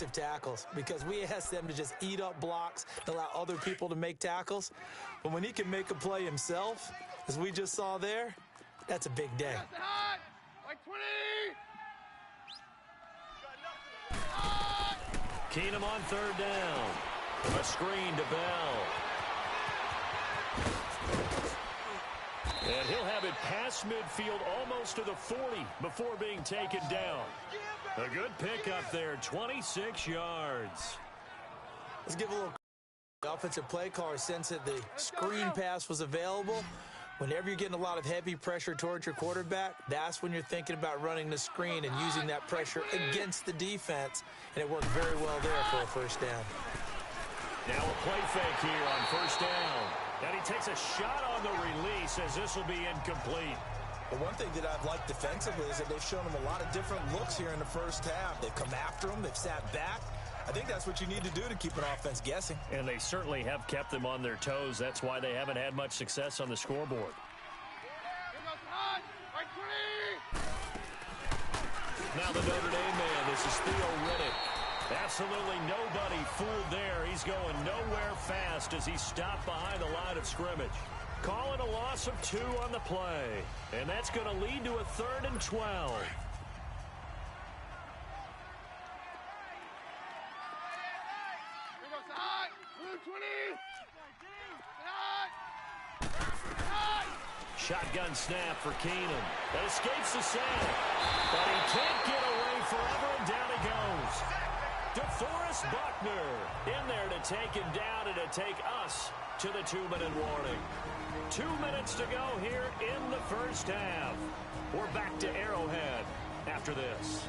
tackles because we asked them to just eat up blocks and allow other people to make tackles. But when he can make a play himself, as we just saw there, that's a big day. Like 20. Keenum on third down. A screen to Bell. And he'll have it past midfield almost to the 40 before being taken down. A good pickup there, 26 yards. Let's give a little. The offensive play caller sense that the screen pass was available. Whenever you're getting a lot of heavy pressure towards your quarterback, that's when you're thinking about running the screen and using that pressure against the defense. And it worked very well there for a first down. Now a play fake here on first down. And he takes a shot on the release as this will be incomplete. But one thing that I've liked defensively is that they've shown him a lot of different looks here in the first half. They've come after him. They've sat back. I think that's what you need to do to keep an offense guessing. And they certainly have kept them on their toes. That's why they haven't had much success on the scoreboard. Now the Notre Dame man, this is Theo Riddick. Absolutely nobody fooled there. He's going nowhere fast as he stopped behind the line of scrimmage. Calling a loss of 2 on the play. And that's going to lead to a 3rd and 12. Shotgun snap for Keenum. That escapes the sack. But he can't get away forever, and down he goes. DeForest Buckner in there to take him down and to take us to the 2-minute warning. 2 minutes to go here in the first half. We're back to Arrowhead after this.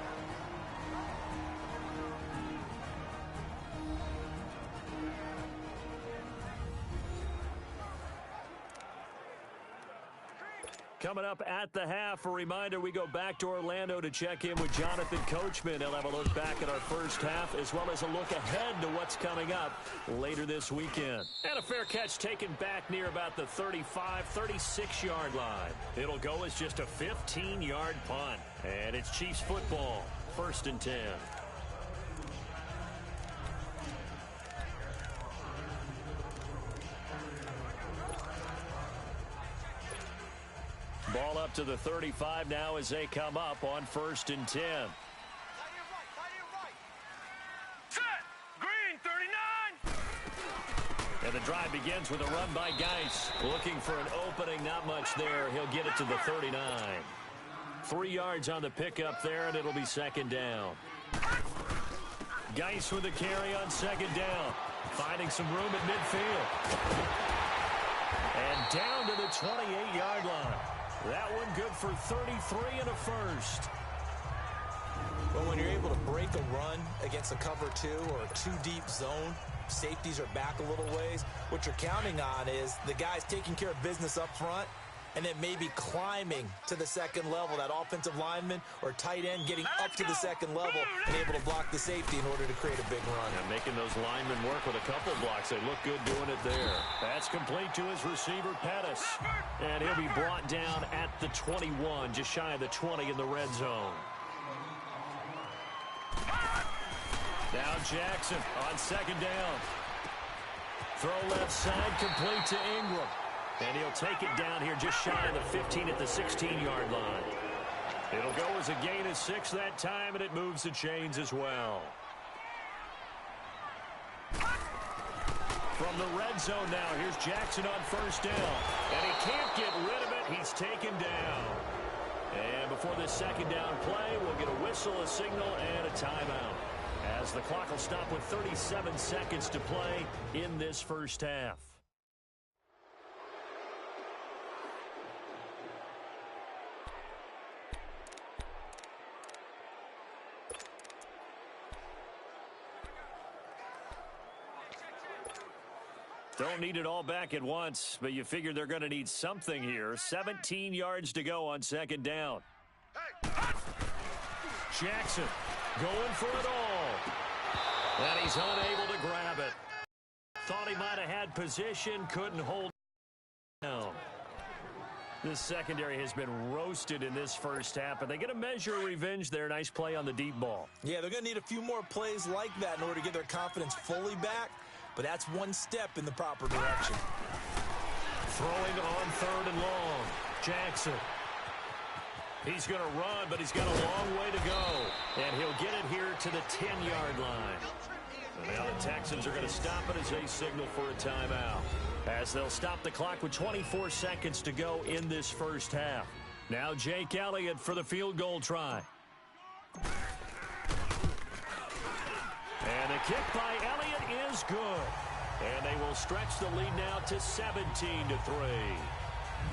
Coming up at the half, a reminder, we go back to Orlando to check in with Jonathan Coachman. He'll have a look back at our first half as well as a look ahead to what's coming up later this weekend. And a fair catch taken back near about the 35, 36-yard line. It'll go as just a 15-yard punt. And it's Chiefs football, 1st and 10. Ball up to the 35 now as they come up on 1st and 10. Set! Green, 39! And the drive begins with a run by Geis. Looking for an opening, not much there. He'll get it to the 39. 3 yards on the pickup there, and it'll be 2nd down. Geis with a carry on 2nd down. Finding some room at midfield. And down to the 28-yard line. That one good for 33 and a first. Well, when you're able to break a run against a cover 2 or a 2-deep zone, safeties are back a little ways. What you're counting on is the guys taking care of business up front and then maybe climbing to the 2nd level, that offensive lineman or tight end getting up to the 2nd level and able to block the safety in order to create a big run. And making those linemen work with a couple blocks. They look good doing it there. That's complete to his receiver, Pettis. And he'll be brought down at the 21, just shy of the 20 in the red zone. Now Jackson on 2nd down. Throw left side, complete to Ingram. And he'll take it down here just shy of the 15 at the 16-yard line. It'll go as a gain of 6 that time, and it moves the chains as well. From the red zone now, here's Jackson on 1st down. And he can't get rid of it. He's taken down. And before this 2nd down play, we'll get a whistle, a signal, and a timeout. As the clock will stop with 37 seconds to play in this first half. Don't need it all back at once, but you figure they're going to need something here. 17 yards to go on 2nd down. Jackson going for it all. And he's unable to grab it. Thought he might have had position, couldn't hold it down. This secondary has been roasted in this first half, but they get a measure of revenge there. Nice play on the deep ball. Yeah, they're going to need a few more plays like that in order to get their confidence fully back, but that's one step in the proper direction. Throwing on 3rd and long. Jackson. He's going to run, but he's got a long way to go. And he'll get it here to the 10-yard line. And now the Texans are going to stop it as they signal for a timeout. As they'll stop the clock with 24 seconds to go in this first half. Now Jake Elliott for the field goal try. And the kick by Elliott is good. And they will stretch the lead now to 17-3.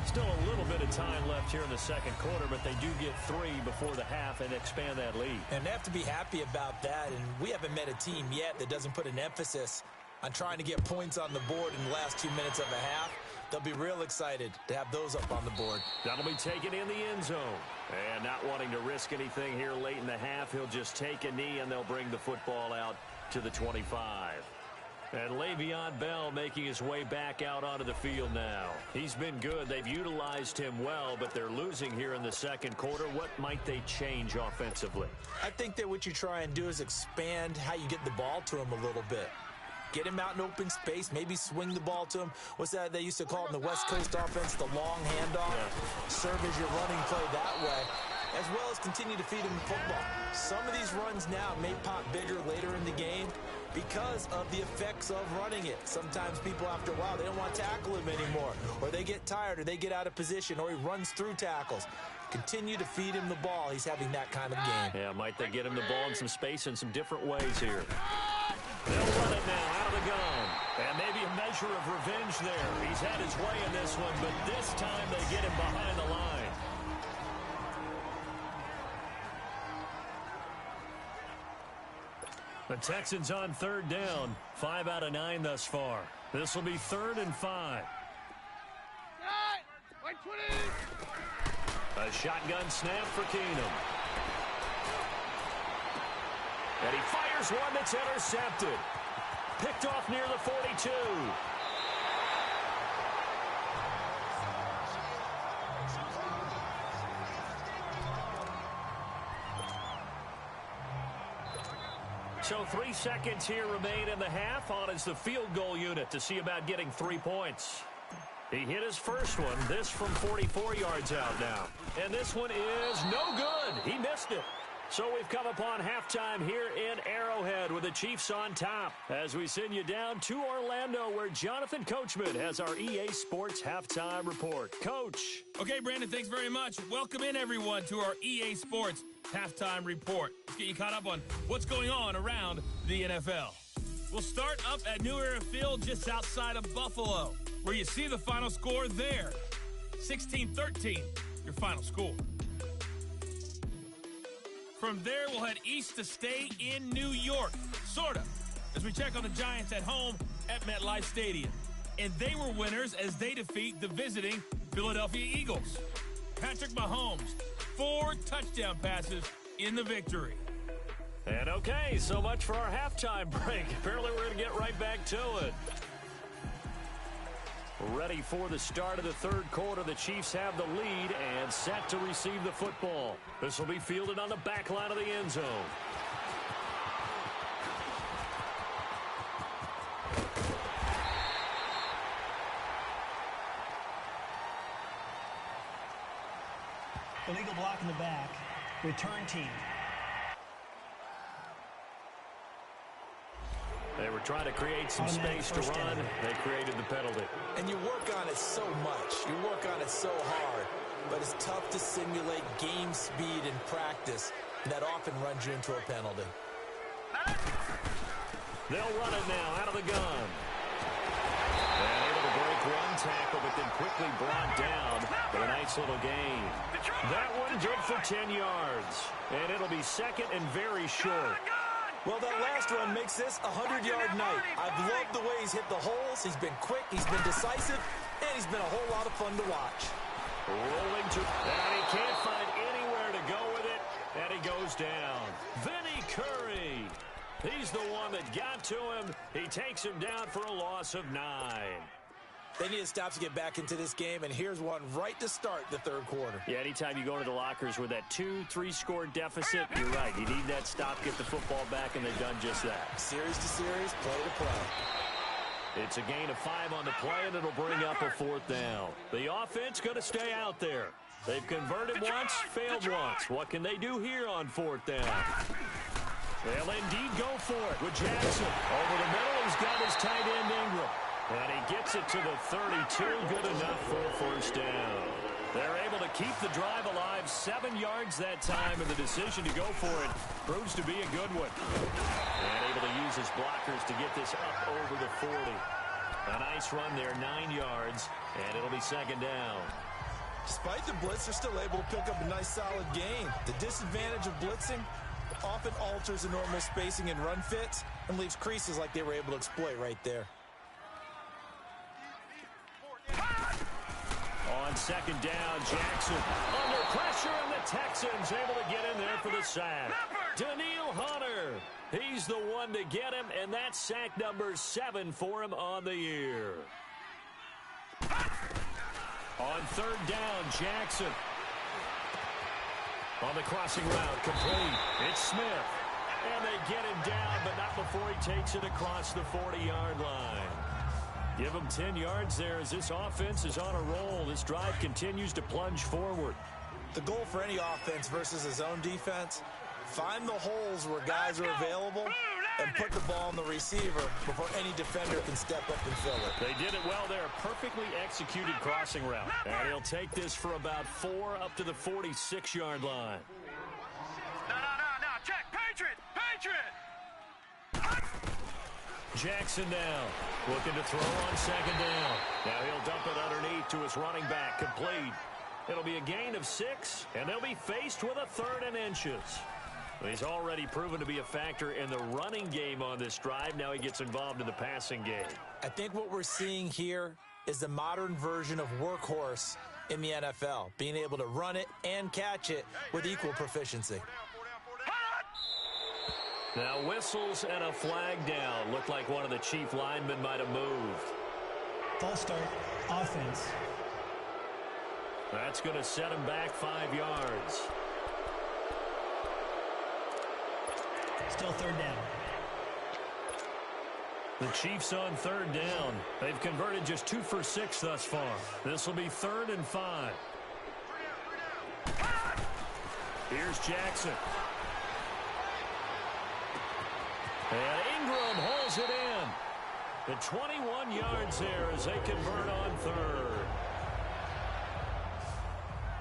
Still a little bit of time left here in the second quarter, but they do get 3 before the half and expand that lead. And they have to be happy about that, and we haven't met a team yet that doesn't put an emphasis on trying to get points on the board in the last 2 minutes of a half. They'll be real excited to have those up on the board. That'll be taken in the end zone. And not wanting to risk anything here late in the half, he'll just take a knee, and they'll bring the football out to the 25. And Le'Veon Bell making his way back out onto the field now. He's been good. They've utilized him well, but they're losing here in the second quarter. What might they change offensively? I think that what you try and do is expand how you get the ball to him a little bit. Get him out in open space, maybe swing the ball to him. What's that they used to call in the West Coast offense, the long handoff? Yeah. Serve as your running play that way, as well as continue to feed him the football. Some of these runs now may pop bigger later in the game because of the effects of running it. Sometimes people, after a while, they don't want to tackle him anymore, or they get tired, or they get out of position, or he runs through tackles. Continue to feed him the ball. He's having that kind of game. Yeah, might they get him the ball in some space in some different ways here. They'll run it now out of the gun. And maybe a measure of revenge there. He's had his way in this one, but this time they get him behind the line. The Texans on 3rd down. 5 out of 9 thus far. This will be 3rd and 5. A shotgun snap for Keenum. And he fires one that's intercepted. Picked off near the 42. So 3 seconds here remain in the half. On is the field goal unit to see about getting 3 points. He hit his first one. This from 44 yards out now. And this one is no good. He missed it. So we've come upon halftime here in Arrowhead with the Chiefs on top as we send you down to Orlando where Jonathan Coachman has our EA Sports Halftime Report. Coach. Okay, Brandon, thanks very much. Welcome in, everyone, to our EA Sports Halftime Report. Let's get you caught up on what's going on around the NFL. We'll start up at New Era Field just outside of Buffalo, where you see the final score there. 16-13, your final score. From there, we'll head east to stay in New York, sort of, as we check on the Giants at home at MetLife Stadium. And they were winners as they defeat the visiting Philadelphia Eagles. Patrick Mahomes, 4 touchdown passes in the victory. And okay, so much for our halftime break. Apparently we're going to get right back to it. Ready for the start of the third quarter. The Chiefs have the lead and set to receive the football. This will be fielded on the back line of the end zone. Illegal block in the back. Return team. They were trying to create some space to run. They created the penalty. And you work on it so much. You work on it so hard. But it's tough to simulate game speed in practice. And that often runs you into a penalty. They'll run it now out of the gun. And able to break one tackle, but then quickly brought down with a nice little gain. That one good for 10 yards. And it'll be second and very short. Well, that last run makes this a 100-yard night. I've loved the way he's hit the holes. He's been quick, he's been decisive, and he's been a whole lot of fun to watch. Rolling to, and he can't find anywhere to go with it, and he goes down. Vinny Curry. He's the one that got to him. He takes him down for a loss of 9. They need to stop to get back into this game, and here's one right to start the third quarter. Yeah, anytime you go into the lockers with that 2-3 score deficit, you're right. You need that stop, get the football back, and they've done just that. Series to series, play to play. It's a gain of 5 on the play, and it'll bring up a 4th down. The offense going to stay out there. They've converted once, failed once. What can they do here on 4th down? They'll indeed go for it with Jackson. Over the middle, he's got his tight end Ingram. And he gets it to the 32, good enough for a 1st down. They're able to keep the drive alive, 7 yards that time, and the decision to go for it proves to be a good one. And able to use his blockers to get this up over the 40. A nice run there, 9 yards, and it'll be 2nd down. Despite the blitz, they're still able to pick up a nice solid gain. The disadvantage of blitzing often alters the normal spacing and run fits and leaves creases like they were able to exploit right there. On 2nd down, Jackson under pressure, and the Texans able to get in there for the sack. Daniil Hunter, he's the one to get him, and that's sack number 7 for him on the year. On 3rd down, Jackson. On the crossing route, complete. It's Smith. And they get him down, but not before he takes it across the 40-yard line. Give him 10 yards there as this offense is on a roll. This drive continues to plunge forward. The goal for any offense versus a zone defense, find the holes where guys are available and put the ball on the receiver before any defender can step up and fill it. They did it well there. Perfectly executed crossing route. And he'll take this for about 4 up to the 46-yard line. No, check. Patriot! Jackson now, looking to throw on 2nd down. Now he'll dump it underneath to his running back, complete. It'll be a gain of 6, and they'll be faced with a 3rd and inches. He's already proven to be a factor in the running game on this drive. Now he gets involved in the passing game. I think what we're seeing here is the modern version of workhorse in the NFL, being able to run it and catch it with equal proficiency. Now whistles and a flag down. Looked like one of the chief linemen might have moved. False start, offense. That's going to set him back 5 yards. Still 3rd down. The Chiefs on 3rd down. They've converted just 2 for 6 thus far. This will be 3rd and 5. Here's Jackson. And Ingram holds it in. The 21 yards there as they convert on 3rd.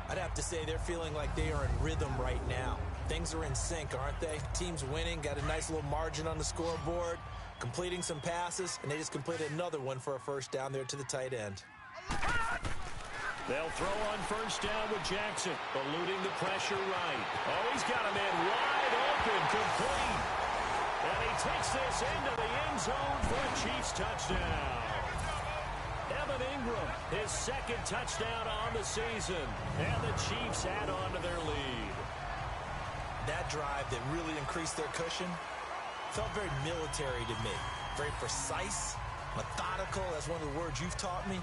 I'd have to say they're feeling like they are in rhythm right now. Things are in sync, aren't they? Team's winning, got a nice little margin on the scoreboard, completing some passes, and they just completed another one for a 1st down there to the tight end. They'll throw on 1st down with Jackson, eluding the pressure right. Oh, he's got a man wide open, complete. And he takes this into the end zone for a Chiefs touchdown. Evan Ingram, his 2nd touchdown on the season. And the Chiefs add on to their lead. That drive that really increased their cushion felt very military to me. Very precise, methodical. That's one of the words you've taught me.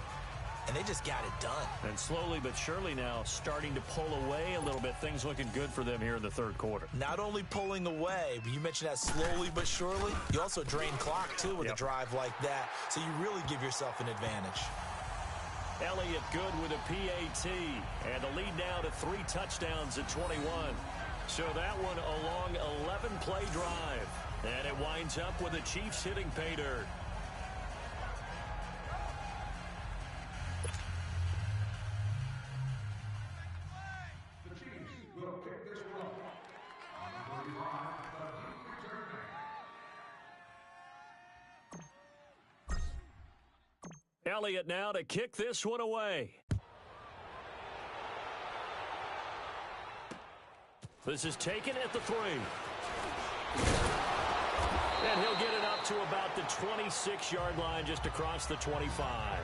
And they just got it done. And slowly but surely now starting to pull away a little bit. Things looking good for them here in the 3rd quarter. Not only pulling away, but you mentioned that slowly but surely. You also drain clock, too, with a drive like that. So you really give yourself an advantage. Elliott good with a PAT. And the lead now to 3 touchdowns at 21. So that one a long 11-play drive. And it winds up with the Chiefs hitting pay dirt. Elliott now to kick this one away. This is taken at the 3. And he'll get it up to about the 26-yard line, just across the 25.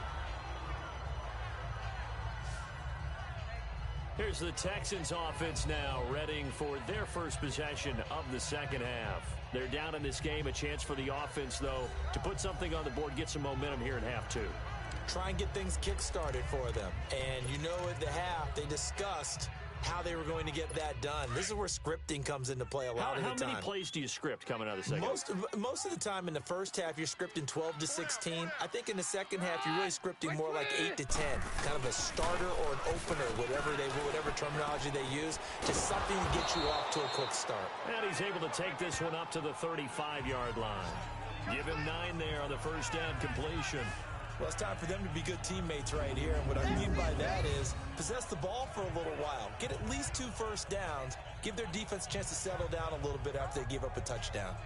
Here's the Texans offense now, readying for their first possession of the 2nd half. They're down in this game. A chance for the offense, though, to put something on the board, get some momentum here in half 2. try and get things kick-started for them. And you know at the half, they discussed how they were going to get that done. This is where scripting comes into play a lot of the time. How many plays do you script coming out of the second? Most of the time in the first half, you're scripting 12 to 16. I think in the second half, you're really scripting more like 8 to 10. Kind of a starter or an opener, whatever terminology they use. Just something to get you off to a quick start. And he's able to take this one up to the 35-yard line. Give him 9 there on the first down completion. Well, it's time for them to be good teammates right here. And what I mean by that is possess the ball for a little while. Get at least 2 first downs. Give their defense a chance to settle down a little bit after they give up a touchdown.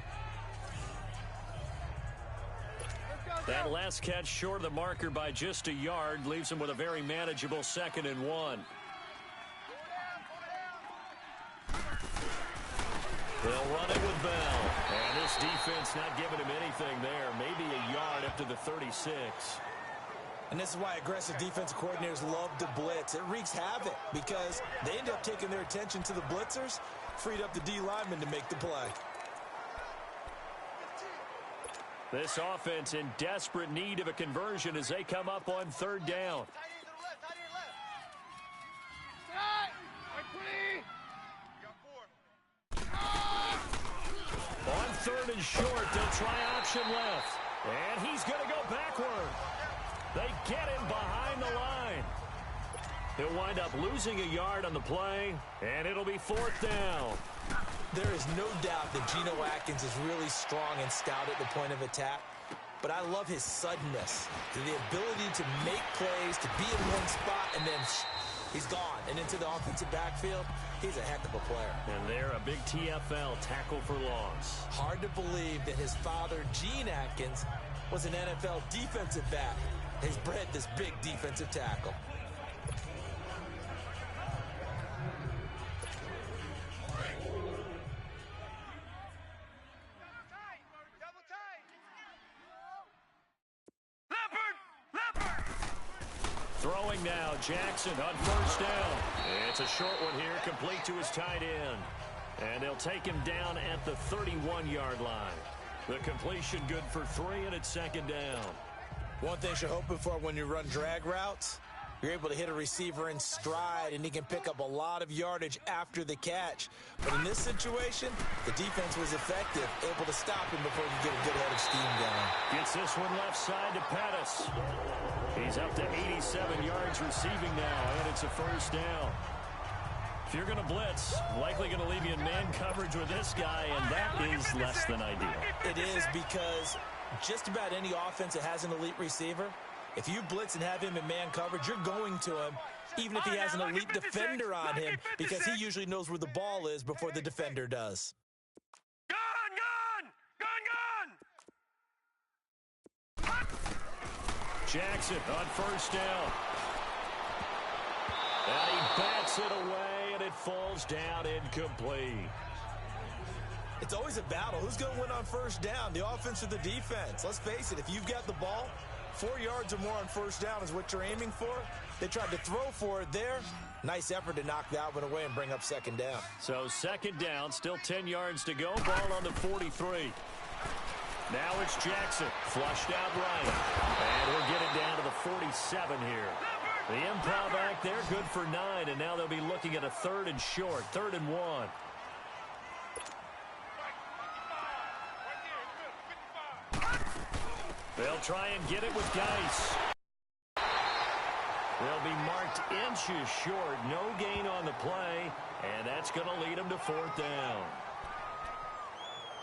That last catch short of the marker by just a yard leaves them with a very manageable 2nd and 1. They'll run it with Bell. And this defense not giving him anything there. Maybe a yard up to the 36. And this is why aggressive defensive coordinators love to blitz. It wreaks havoc because they end up taking their attention to the blitzers, freed up the D lineman to make the play. This offense in desperate need of a conversion as they come up on 3rd down. On 3rd and short, they'll try option left. And he's going to go backward. They get him behind the line. He'll wind up losing a yard on the play, and it'll be 4th down. There is no doubt that Geno Atkins is really strong and stout at the point of attack, but I love his suddenness, the ability to make plays, to be in one spot, and then he's gone. And into the offensive backfield, he's a heck of a player. And they're a big TFL, tackle for loss. Hard to believe that his father, Gene Atkins, was an NFL defensive back. He's bred this big defensive tackle. Throwing now, Jackson on 1st down. It's a short one here, complete to his tight end. And they'll take him down at the 31-yard line. The completion good for 3, and it's 2nd down. One thing you're hoping for when you run drag routes, you're able to hit a receiver in stride, and he can pick up a lot of yardage after the catch. But in this situation, the defense was effective, able to stop him before he could get a good head of steam going. Gets this one left side to Pettis. He's up to 87 yards receiving now, and it's a 1st down. If you're going to blitz, likely going to leave you in man coverage with this guy, and that is less than ideal. It is, because just about any offense that has an elite receiver, if you blitz and have him in man coverage, you're going to him, even if he has an elite defender on him, because he usually knows where the ball is before the defender does. Jackson on 1st down. And he bats it away, and it falls down incomplete. It's always a battle. Who's going to win on 1st down, the offense or the defense? Let's face it, if you've got the ball, 4 yards or more on 1st down is what you're aiming for. They tried to throw for it there. Nice effort to knock that one away and bring up 2nd down. So 2nd down, still 10 yards to go. Ball on the 43. Now it's Jackson, flushed out right. And we'll get it down to the 47 here. The improv act there, good for 9, and now they'll be looking at a 3rd and short, 3rd and 1. They'll try and get it with Geis. They'll be marked inches short, no gain on the play, and that's going to lead them to 4th down.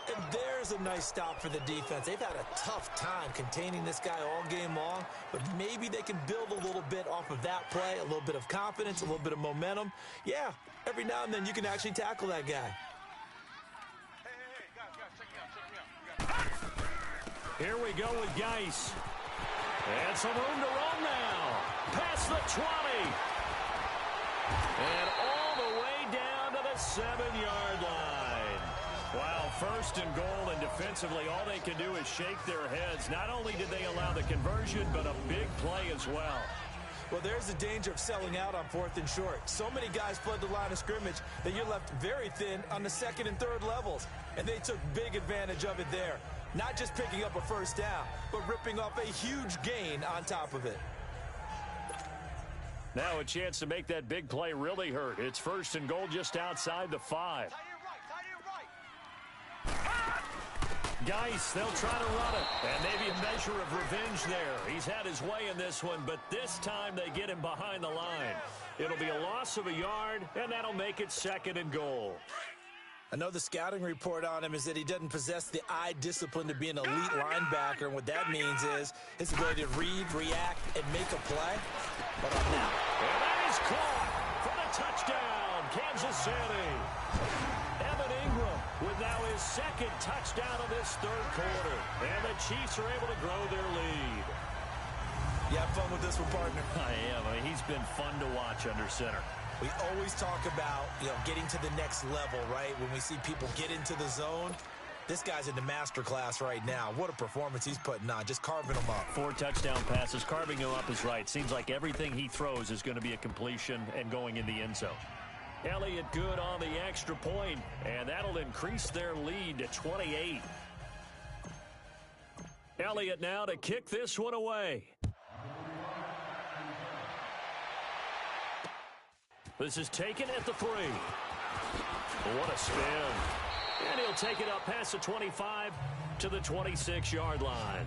And there's a nice stop for the defense. They've had a tough time containing this guy all game long, but maybe they can build a little bit off of that play, a little bit of confidence, a little bit of momentum. Yeah, every now and then you can actually tackle that guy. Here we go with Geis. And some room to run now. Past the 20. And all the way down to the 7-yard line. Wow, 1st and goal, and defensively all they can do is shake their heads. Not only did they allow the conversion, but a big play as well. Well, there's the danger of selling out on 4th and short. So many guys flood the line of scrimmage that you're left very thin on the 2nd and 3rd levels. And they took big advantage of it there. Not just picking up a first down, but ripping off a huge gain on top of it. Now a chance to make that big play really hurt. It's 1st and goal just outside the 5. Geis, they'll try to run it. And maybe a measure of revenge there. He's had his way in this one, but this time they get him behind the line. It'll be a loss of a yard, and that'll make it 2nd and goal. I know the scouting report on him is that he doesn't possess the eye discipline to be an elite linebacker, and what that means is his ability to read, react, and make a play. But on that. And that is caught for the touchdown, Kansas City. Evan Ingram with now his 2nd touchdown of this 3rd quarter. And the Chiefs are able to grow their lead. You have fun with this one, partner? I am. I mean, he's been fun to watch under center. We always talk about, getting to the next level, right? When we see people get into the zone, this guy's in the master class right now. What a performance he's putting on, just carving them up. 4 touchdown passes. Carving him up is right. Seems like everything he throws is going to be a completion and going in the end zone. Elliott good on the extra point, and that'll increase their lead to 28. Elliott now to kick this one away. This is taken at the 3. What a spin. And he'll take it up past the 25 to the 26-yard line.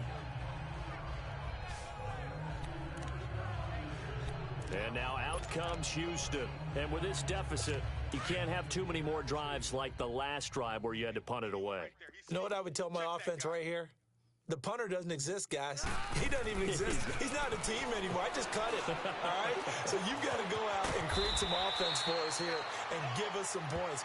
And now out comes Houston. And with this deficit, you can't have too many more drives like the last drive where you had to punt it away. You know what I would tell my offense right here? The punter doesn't exist, guys. He doesn't even exist. He's not a team anymore. I just cut it, all right? So you've got to go out and create some offense for us here and give us some points.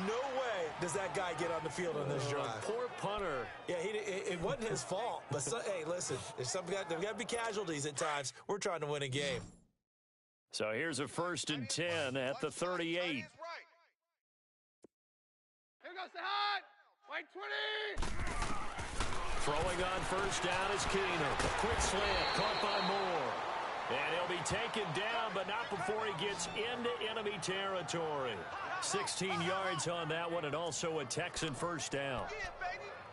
No way does that guy get on the field on this drive. Poor punter. Yeah, it wasn't his fault. But, hey, listen, there's got to be casualties at times. We're trying to win a game. So here's a 1st and 10 at the 38. Here goes the hot. White 20. Throwing on 1st down is Keener. Quick slant, caught by Moore. And he'll be taken down, but not before he gets into enemy territory. 16 yards on that one, and also a Texan 1st down.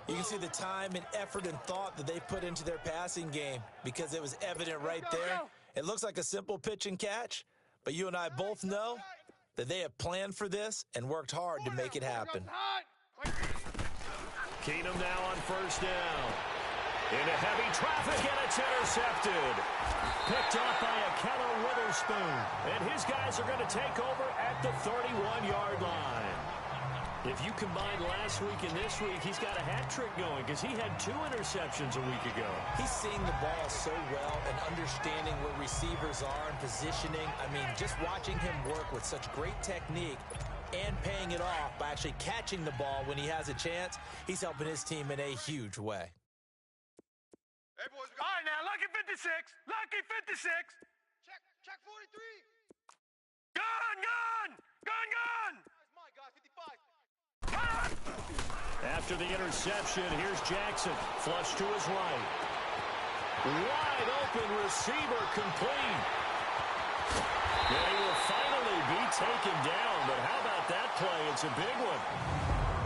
You can see the time and effort and thought that they put into their passing game because it was evident right there. It looks like a simple pitch and catch, but you and I both know that they have planned for this and worked hard to make it happen. Keenum now on 1st down. Into heavy traffic, and it's intercepted. Picked off by a Keller Witherspoon. And his guys are going to take over at the 31-yard line. If you combine last week and this week, he's got a hat trick going because he had 2 interceptions a week ago. He's seeing the ball so well and understanding where receivers are and positioning. I mean, just watching him work with such great technique and paying it off by actually catching the ball when he has a chance, he's helping his team in a huge way. Hey, boys. All right, now, lucky 56. Lucky 56. Check 43. Gun. That's my guy, 55. After the interception, here's Jackson. Flush to his right. Wide open receiver complete. And he will finally be taken down. But how about that play? It's a big one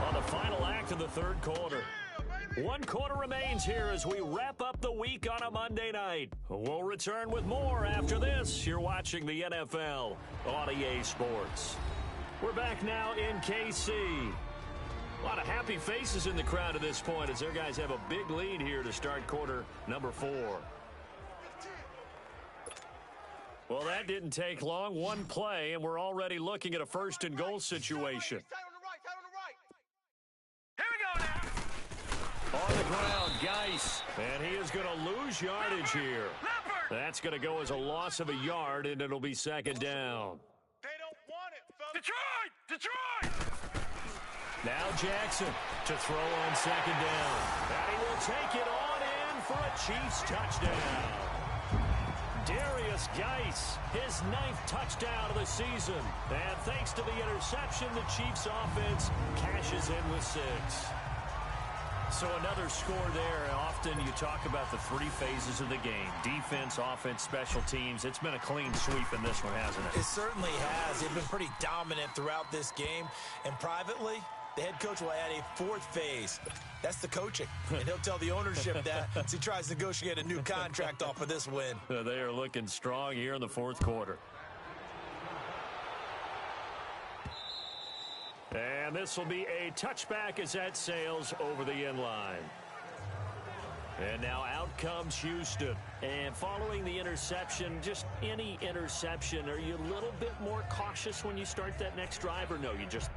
on the final act of the 3rd quarter. 1 quarter remains here as we wrap up the week on a Monday night. We'll return with more after this. You're watching the NFL on EA Sports. We're back now in KC. A lot of happy faces in the crowd at this point as their guys have a big lead here to start quarter number 4. Well, that didn't take long. 1 play, and we're already looking at a 1st and goal situation. Here we go now. On the ground, Geis, and he is going to lose yardage here. That's going to go as a loss of a yard, and it'll be 2nd down. They don't want it, fellas. Detroit! Now Jackson to throw on 2nd down. And he will take it on in for a Chiefs touchdown. Darius Geis, his 9th touchdown of the season. And thanks to the interception, the Chiefs offense cashes in with 6. So another score there. Often you talk about the 3 phases of the game. Defense, offense, special teams. It's been a clean sweep in this one, hasn't it? It certainly has. They've been pretty dominant throughout this game. And privately, the head coach will add a fourth phase. That's the coaching. And he'll tell the ownership that as he tries to negotiate a new contract off of this win. They are looking strong here in the fourth quarter. And this will be a touchback as that sails over the end line. And now out comes Houston. And following the interception, just any interception, are you a little bit more cautious when you start that next drive, or no, you just...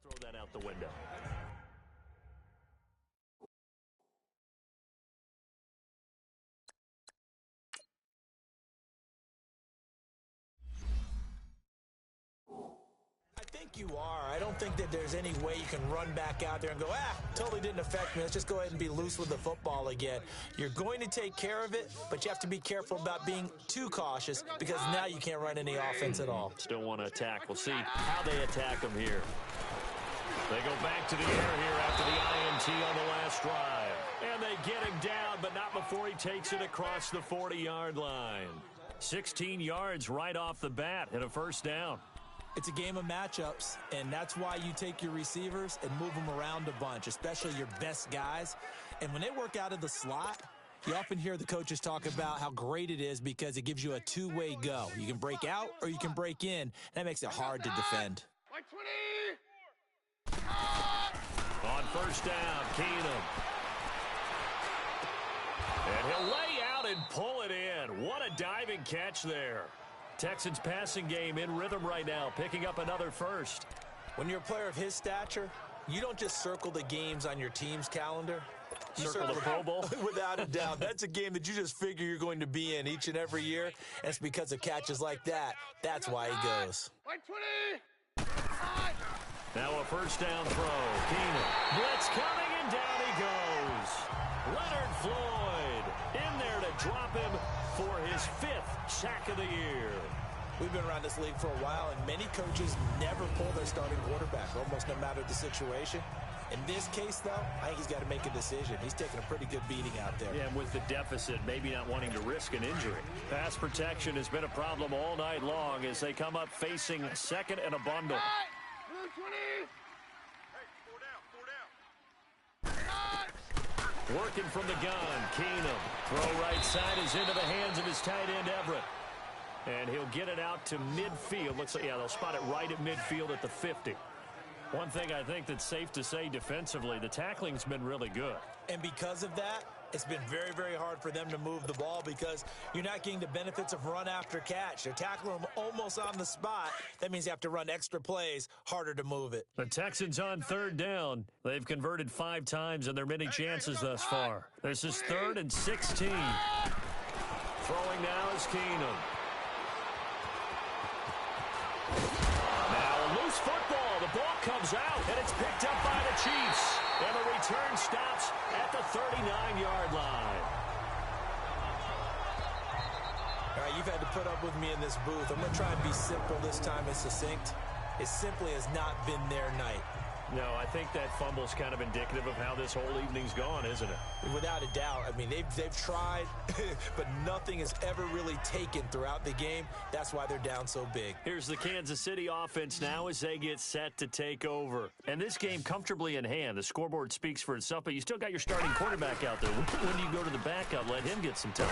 throw that out the window? I think you are. I don't think that there's any way you can run back out there and go, totally didn't affect me. Let's just go ahead and be loose with the football again. You're going to take care of it, but you have to be careful about being too cautious because now you can't run any offense at all. Still want to attack. We'll see how they attack them here. They go back to the air here after the INT on the last drive. And they get him down, but not before he takes it across the 40-yard line. 16 yards right off the bat and a first down. It's a game of matchups, and that's why you take your receivers and move them around a bunch, especially your best guys. And when they work out of the slot, you often hear the coaches talk about how great it is because it gives you a two-way go. You can break out or you can break in. That makes it hard to defend. On first down, Keenum. And he'll lay out and pull it in. What a diving catch there. Texans passing game in rhythm right now, picking up another first. When you're a player of his stature, you don't just circle the games on your team's calendar. You circle the Pro Bowl? Without a doubt. That's a game that you just figure you're going to be in each and every year, and it's because of catches like that. That's why he goes. Now a first down throw. Keenum. Blitz coming, and down he goes. Leonard Floyd in there to drop him for his 5th sack of the year. We've been around this league for a while, and many coaches never pull their starting quarterback, almost no matter the situation. In this case, though, I think he's got to make a decision. He's taking a pretty good beating out there. Yeah, and with the deficit, maybe not wanting to risk an injury. Pass protection has been a problem all night long as they come up facing second and a bundle. Working from the gun, Keenum. Throw right side is into the hands of his tight end, Everett. And he'll get it out to midfield. Looks like, yeah, they'll spot it right at midfield at the 50. One thing I think that's safe to say defensively, the tackling's been really good. And because of that, it's been very, very hard for them to move the ball because you're not getting the benefits of run after catch. They're tackling them almost on the spot. That means you have to run extra plays, harder to move it. The Texans on third down. They've converted 5 times in their many chances thus far. This is 3rd and 16. Throwing now is Keenum. Now a loose football. The ball comes out, and it's picked up by the Chiefs. And the return stops at the 39-yard line. All right, you've had to put up with me in this booth. I'm going to try and be simple this time and succinct. It simply has not been their night. No, I think that fumble's kind of indicative of how this whole evening's gone, isn't it? Without a doubt. I mean, they've tried, but nothing has ever really taken throughout the game. That's why they're down so big. Here's the Kansas City offense now as they get set to take over. And this game comfortably in hand. The scoreboard speaks for itself, but you still got your starting quarterback out there. When do you go to the backup, let him get some time?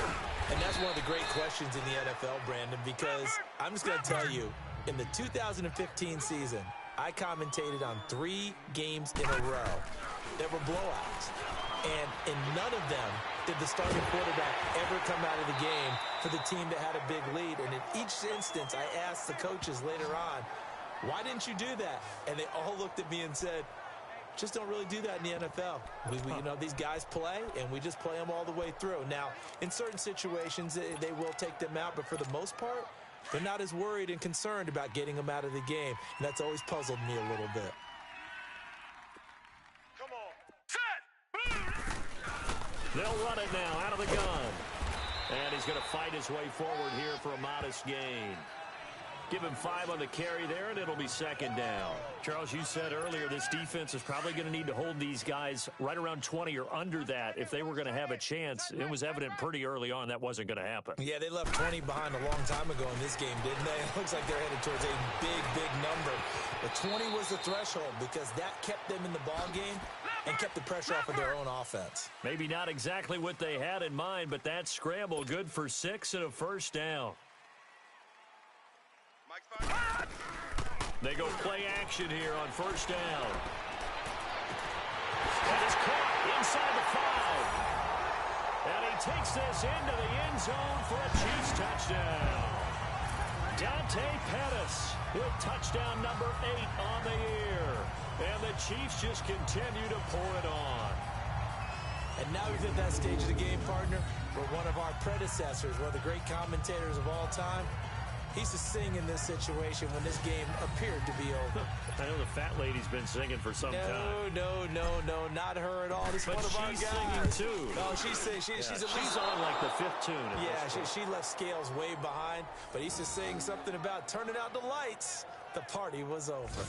And that's one of the great questions in the NFL, Brandon, because I'm just going to tell you, in the 2015 season, I commentated on 3 games in a row that were blowouts. And in none of them did the starting quarterback ever come out of the game for the team that had a big lead. And in each instance, I asked the coaches later on, why didn't you do that? And they all looked at me and said, just don't really do that in the NFL. You know, these guys play, and we just play them all the way through. Now, in certain situations, they will take them out, but for the most part, they're not as worried and concerned about getting them out of the game, and that's always puzzled me a little bit. Come on. Set. They'll run it now out of the gun. And he's going to fight his way forward here for a modest gain. Give him 5 on the carry there, and it'll be second down. Charles, you said earlier this defense is probably going to need to hold these guys right around 20 or under that if they were going to have a chance. It was evident pretty early on that wasn't going to happen. Yeah, they left 20 behind a long time ago in this game, didn't they? It looks like they're headed towards a big number. But 20 was the threshold because that kept them in the ball game and kept the pressure off of their own offense. Maybe not exactly what they had in mind, but that scramble good for 6 and a first down. They go play action here on first down. That is caught inside the 5. And he takes this into the end zone for a Chiefs touchdown. Dante Pettis with touchdown number 8 on the year. And the Chiefs just continue to pour it on. And now we've hit that stage of the game, partner, where one of our predecessors, one of the great commentators of all time, he used to sing in this situation when this game appeared to be over. I know the fat lady's been singing for some time. No, not her at all. This is one of our guys. She's singing too. No, she's singing. She's on like the 5th tune. Yeah, she left Scales way behind, but he used to sing something about turning out the lights. The party was over.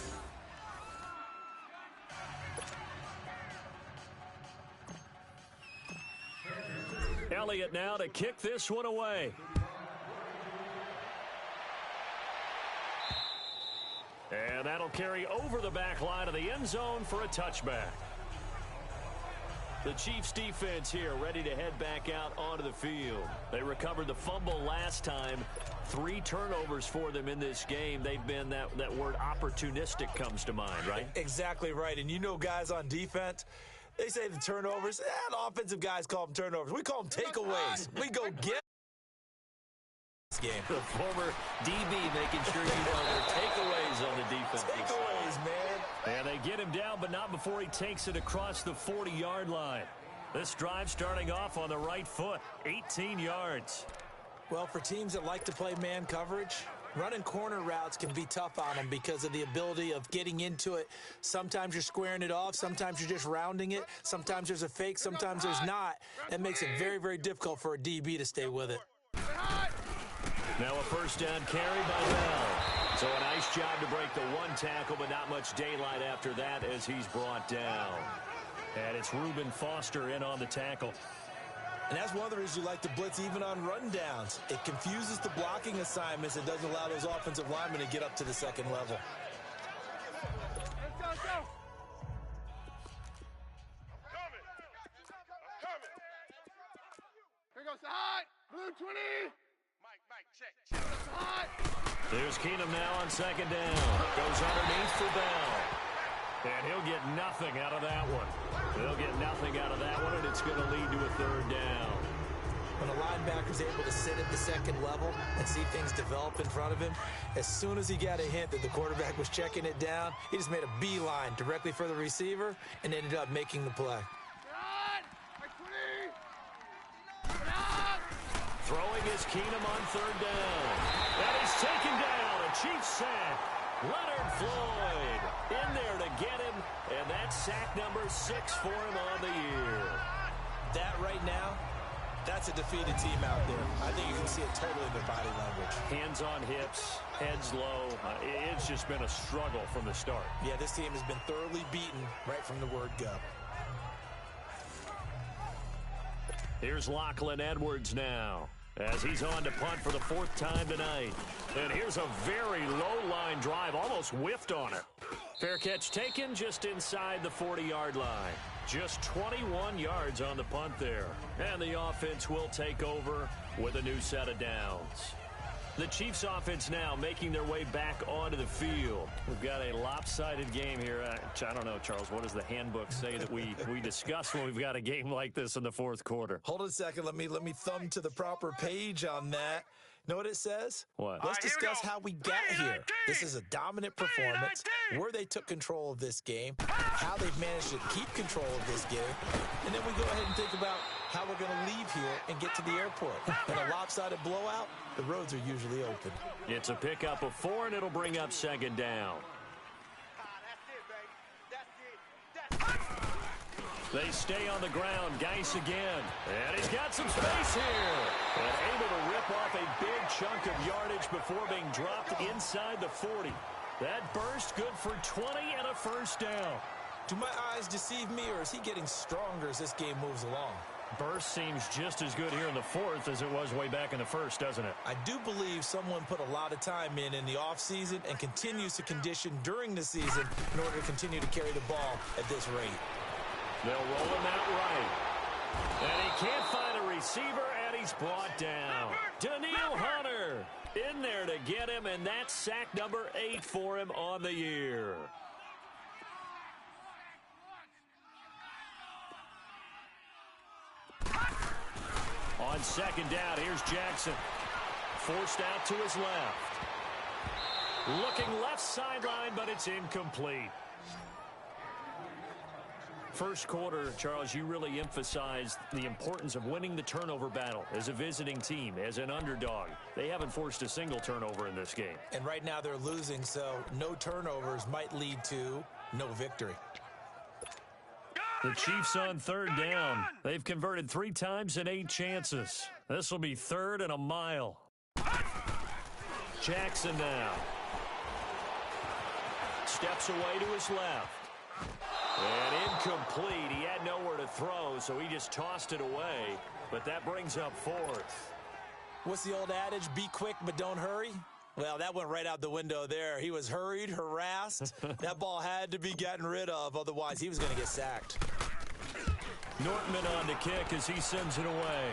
Elliott now to kick this one away. And that'll carry over the back line of the end zone for a touchback. The Chiefs defense here ready to head back out onto the field. They recovered the fumble last time. 3 turnovers for them in this game. They've been, that word opportunistic comes to mind, right? Exactly right. And you know guys on defense, they say the turnovers. The offensive guys call them turnovers. We call them takeaways. We go get game. The former DB making sure you know their takeaways on the defense. Takeaways, man. And they get him down, but not before he takes it across the 40-yard line. This drive starting off on the right foot, 18 yards. Well, for teams that like to play man coverage, running corner routes can be tough on them because of the ability of getting into it. Sometimes you're squaring it off. Sometimes you're just rounding it. Sometimes there's a fake. Sometimes there's not. That makes it very difficult for a DB to stay with it. Now a first down carry by Bell. So a nice job to break the 1 tackle, but not much daylight after that as he's brought down. And it's Reuben Foster in on the tackle. And that's one of the reasons you like to blitz even on rundowns. It confuses the blocking assignments. It doesn't allow those offensive linemen to get up to the second level. Let's go. Here goes the high. Blue 20. Mike, check. There's Keenum now on second down. Goes underneath for Bell. And he'll get nothing out of that one. They'll get nothing out of that one, and it's going to lead to a third down. When a linebacker's able to sit at the second level and see things develop in front of him, as soon as he got a hint that the quarterback was checking it down, he just made a beeline directly for the receiver and ended up making the play. Throwing is Keenum on third down. That is taken down. A Chiefs sack. Leonard Floyd in there to get him, and that's sack number 6 for him on the year. That right now, that's a defeated team out there. I think you can see it totally in their body language. Hands on hips, heads low. It's just been a struggle from the start. Yeah, this team has been thoroughly beaten right from the word go. Here's Lachlan Edwards now, as he's on to punt for the 4th time tonight. And here's a very low-line drive, almost whiffed on it. Fair catch taken just inside the 40-yard line. Just 21 yards on the punt there. And the offense will take over with a new set of downs. The Chiefs offense now making their way back onto the field. We've got a lopsided game here. I don't know, Charles, what does the handbook say that we discuss when we've got a game like this in the 4th quarter? Hold on a second. Let me thumb to the proper page on that. Know what it says? What? Let's discuss how we got here. This is a dominant performance, where they took control of this game, how they've managed to keep control of this game, and then we go ahead and think about how we're going to leave here and get to the airport. In a lopsided blowout, the roads are usually open. It's a pickup of 4, and it'll bring up second down. They stay on the ground. Geis again. And he's got some space here. And able to rip off a big chunk of yardage before being dropped inside the 40. That burst good for 20 and a first down. Do my eyes deceive me, or is he getting stronger as this game moves along? Burst seems just as good here in the fourth as it was way back in the first, doesn't it? I do believe someone put a lot of time in the offseason and continues to condition during the season in order to continue to carry the ball at this rate. They'll roll him out right. And he can't find a receiver, and he's brought down. Daniil Hunter in there to get him, and that's sack number 8 for him on the year. On second down, here's Jackson. Forced out to his left. Looking left sideline, but it's incomplete. First quarter, Charles, you really emphasized the importance of winning the turnover battle as a visiting team, as an underdog. They haven't forced a single turnover in this game. And right now they're losing, so no turnovers might lead to no victory. The Chiefs on third down. They've converted 3 times in 8 chances. This will be 3rd and a mile. Jackson now. Steps away to his left. And incomplete. He had nowhere to throw, so he just tossed it away. But that brings up 4th. What's the old adage? Be quick, but don't hurry? Well, that went right out the window there. He was hurried, harassed. That ball had to be gotten rid of, otherwise he was going to get sacked. Nortman on to kick as he sends it away.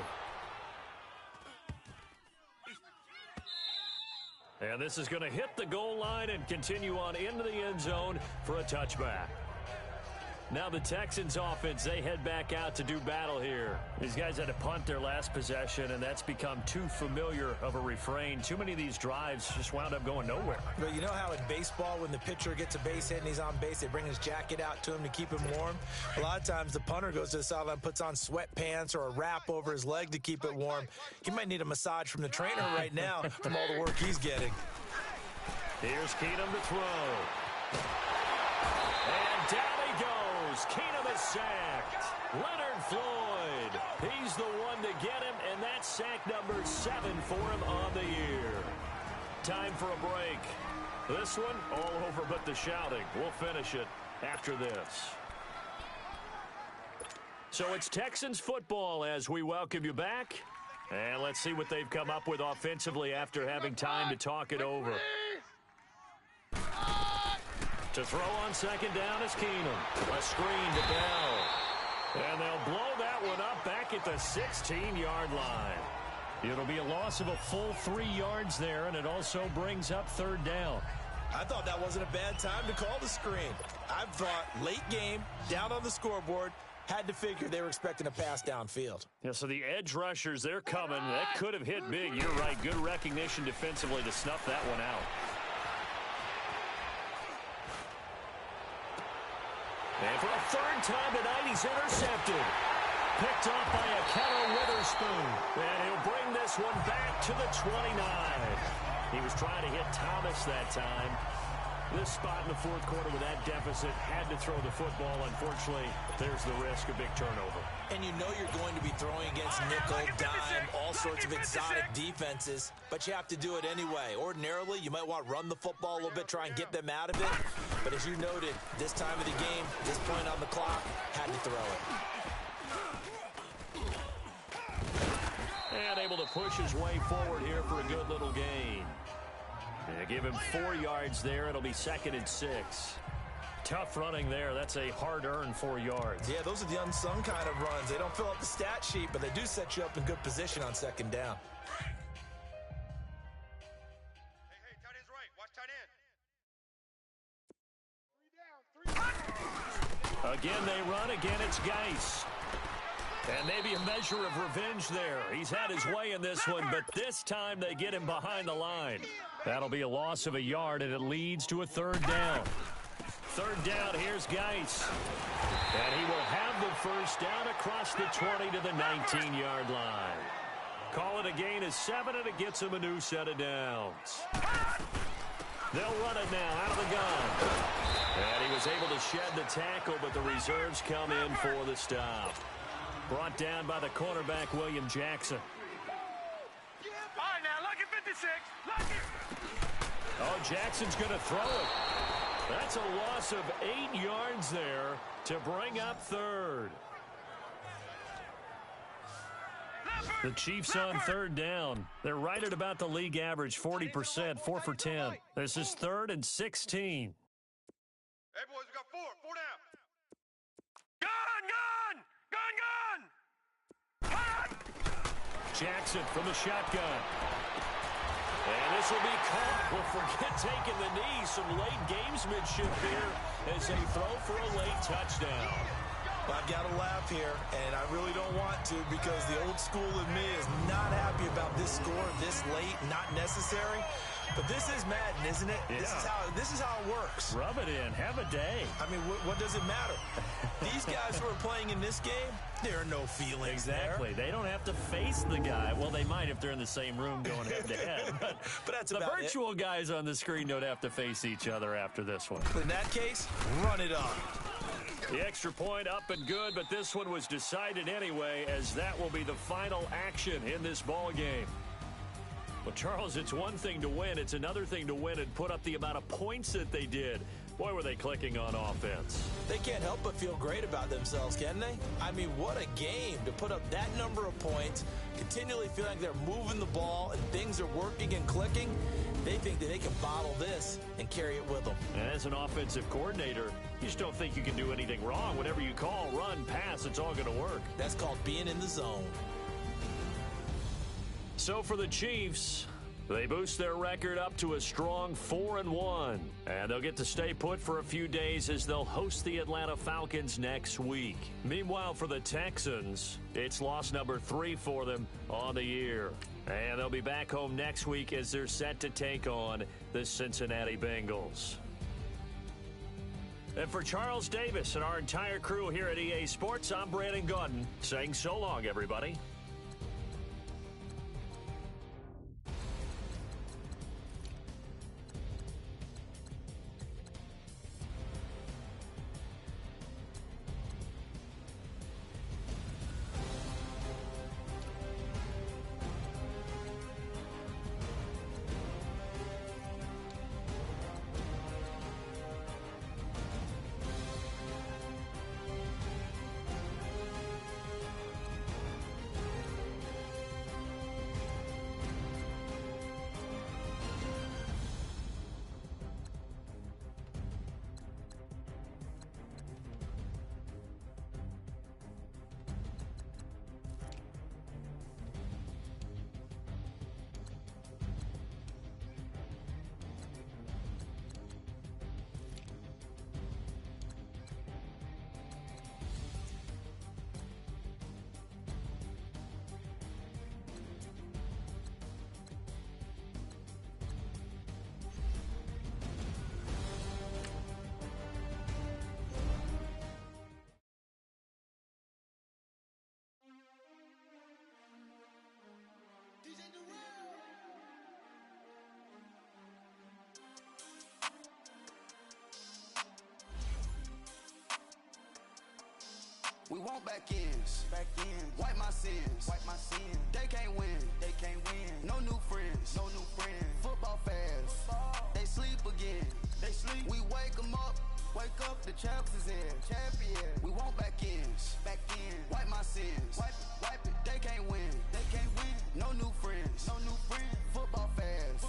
And this is going to hit the goal line and continue on into the end zone for a touchback. Now the Texans offense, they head back out to do battle here. These guys had to punt their last possession, and that's become too familiar of a refrain. Too many of these drives just wound up going nowhere. But you know how in baseball, when the pitcher gets a base hit and he's on base, they bring his jacket out to him to keep him warm? A lot of times the punter goes to the sideline, puts on sweatpants or a wrap over his leg to keep it warm. He might need a massage from the trainer right now from all the work he's getting. Here's Keenum to throw. And down he goes. Keenum is sacked. Leonard Floyd. He's the one to get him, and that's sack number 7 for him on the year. Time for a break. This one all over but the shouting. We'll finish it after this. So it's Texans football as we welcome you back. And let's see what they've come up with offensively after having time to talk it over. To throw on second down is Keenum. A screen to Bell. And they'll blow that one up back at the 16-yard line. It'll be a loss of a full 3 yards there, and it also brings up third down. I thought that wasn't a bad time to call the screen. I thought late game, down on the scoreboard, had to figure they were expecting a pass downfield. Yeah, so the edge rushers, they're coming. That could have hit big. You're right. Good recognition defensively to snuff that one out. And for a 3rd time tonight, he's intercepted. Picked off by a Keller Witherspoon. And he'll bring this one back to the 29. He was trying to hit Thomas that time. This spot in the 4th quarter with that deficit, had to throw the football. Unfortunately, there's the risk of big turnover. And you know you're going to be throwing against nickel, dime, all sorts of exotic defenses, but you have to do it anyway. Ordinarily, you might want to run the football a little bit, try and get them out of it. But as you noted, this time of the game, this point on the clock, had to throw it. And able to push his way forward here for a good little gain. They give him 4 yards there. It'll be 2nd and 6. Tough running there. That's a hard-earned 4 yards. Yeah, those are the unsung kind of runs. They don't fill up the stat sheet, but they do set you up in good position on 2nd down. Hey, tight end's right. Watch tight end. Again, they run. Again, it's Geis. And maybe a measure of revenge there. He's had his way in this one, but this time they get him behind the line. That'll be a loss of a yard, and it leads to a 3rd down. 3rd down, here's Geis. And he will have the 1st down across the 20 to the 19-yard line. Call it a gain of 7, and it gets him a new set of downs. They'll run it now out of the gun. And he was able to shed the tackle, but the reserves come in for the stop. Brought down by the cornerback, William Jackson. All right, now, lucky 56. Lucky. Oh, Jackson's going to throw it. That's a loss of 8 yards there to bring up third. The Chiefs on third down. They're right at about the league average, 40%, 4 for 10. This is 3rd and 16. Hey, boys, we got 4. 4 down. Gun! Gun! Gun! Hot! Jackson from the shotgun. And this will be caught. Well, forget taking the knee. Some late gamesmanship here as they throw for a late touchdown. I've got to laugh here, and I really don't want to because the old school in me is not happy about this score this late, not necessary. But this is Madden, isn't it? Yeah. This is how it works. Rub it in. Have a day. I mean, what does it matter? These guys who are playing in this game, there are no feelings Exactly. there. They don't have to face the guy. Well, they might if they're in the same room going head-to-head. But that's the about virtual guys on the screen don't have to face each other after this one. In that case, run it up. The extra point up and good, but this one was decided anyway, as that will be the final action in this ball game. Well, Charles, it's one thing to win. It's another thing to win and put up the amount of points that they did. Boy, were they clicking on offense. They can't help but feel great about themselves, can they? I mean, what a game to put up that number of points, continually feel like they're moving the ball and things are working and clicking. They think that they can bottle this and carry it with them. And as an offensive coordinator, you just don't think you can do anything wrong. Whatever you call, run, pass, it's all going to work. That's called being in the zone. So for the Chiefs, they boost their record up to a strong 4-1. And they'll get to stay put for a few days as they'll host the Atlanta Falcons next week. Meanwhile, for the Texans, it's loss number 3 for them on the year. And they'll be back home next week as they're set to take on the Cincinnati Bengals. And for Charles Davis and our entire crew here at EA Sports, I'm Brandon Gaudin saying so long, everybody. We want back ends. Wipe my sins. They can't win. No new friends. Football fans. They sleep again. We wake them up. The champs is in. We want back ends. Wipe my sins. Wipe it. They can't win. No new friends. Football fans.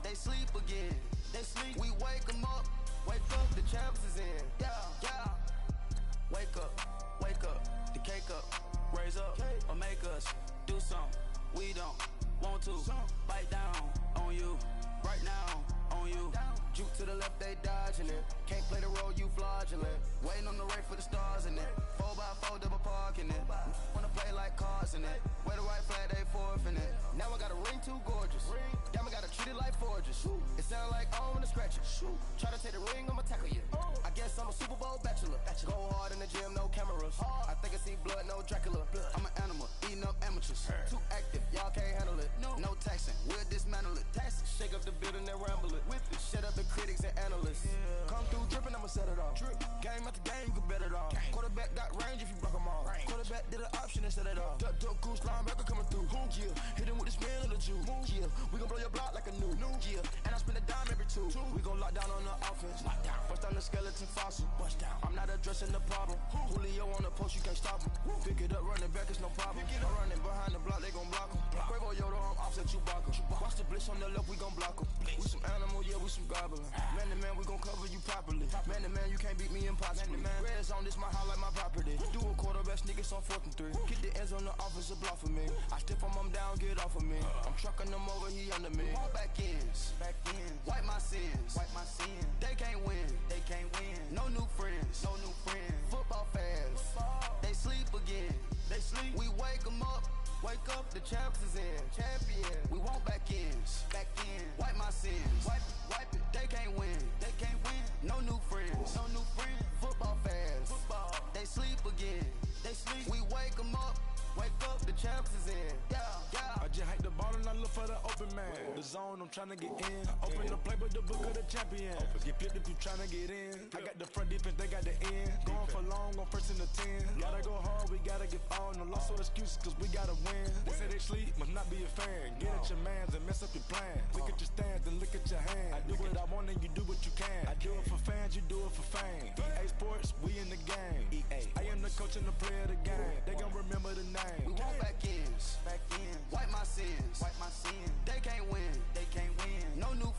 They sleep again. We wake them up. The champs is in. Yeah. Wake up, the cake up, raise up, or make us do something we don't want to. Bite down on you, right now on you. Juke to the left, they dodging it. Can't play the role, you fraudulent. Waiting on the race for the stars in it. 4x4 double parking it. Wanna play like cars in it. Wear the white flag, they forfeiting it. Now I got a ring too gorgeous. Damn, I gotta treat it like forges. It sound like I wanna scratch it. Try to take the ring, I'ma tackle you. I guess I'm a Super Bowl bachelor. Go hard in the gym, no cameras. I think I see blood, no Dracula. I'm an animal, eating up amateurs. Too active, y'all can't handle it. No taxing, we'll dismantle it. Shake up the building and ramble it. Shut up the back to the option instead of the duck goose linebacker coming through. Yeah, hit him with the spin of the juice. Yeah, we gon' blow your block like a new. Yeah, and I spend a dime every two. We gon' lock down on the offense. Bust down the skeleton fossil. Bust down. I'm not addressing the problem. Julio on the post, you can't stop him. Pick it up, running back, it's no problem. I'm running behind the block, they gon' block him. Quavo Yoda, I'm offset Chewbacca. Watch the blitz on the left, we gon' block him. We some animal, yeah, we some goblin. Man to man, we gon' cover you properly. Man to man, you can't beat me impossibly. Red zone, this my highlight, my property. Do a quarterback sneakers on 4th and 3. Get the ends on the offensive block for me. I stiff him, I'm down, get off of me. I'm trucking them over, he under me. All back ends, wipe my sins, They can't win, No new friends, Football fast, they sleep again. We wake them up. Wake up, the champs is in. Champion. We want back ends. Wipe my sins. Wipe it. They can't win. No new friends. Football fast. They sleep again. We wake them up. Wake up, the champs is in. Yeah. I just hike the ball and I look for the open man. The zone, I'm trying to get in. Open the playbook, the book of the champion. Get flipped if you trying to get in. I got the front defense, they got the end. Going for long, on 1st and the 10. Gotta go hard, we gotta get all. No loss or excuses, cause we gotta win. They say they sleep, must not be a fan. Get at your mans and mess up your plans. Look at your stance and look at your hands. I do what I want and you do what you can. I do it for fans, you do it for fame. EA Sports, we in the game. I am the coach and the player of the game. They gon' remember the name. We want back ends. Wipe my sins. They can't win. No new